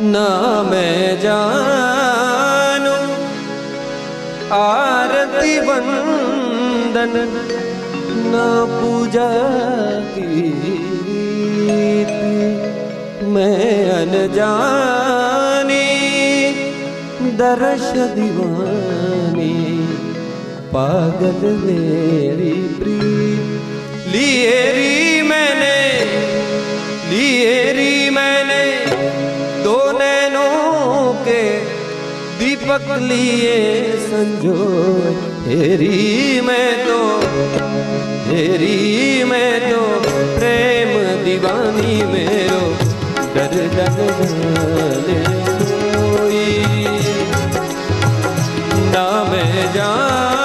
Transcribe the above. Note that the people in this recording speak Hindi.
ना मैं जानू आरती वंदन ना पूजा गीत, मैं अनजानी दर्श दीवानी पागल मेरी प्रीत। लिए री मैंने दो नैनों के दीपक लिए संजोए। हेरी मैं तो प्रेम दीवानी मेरो डर जाने कोई। ना मैं जान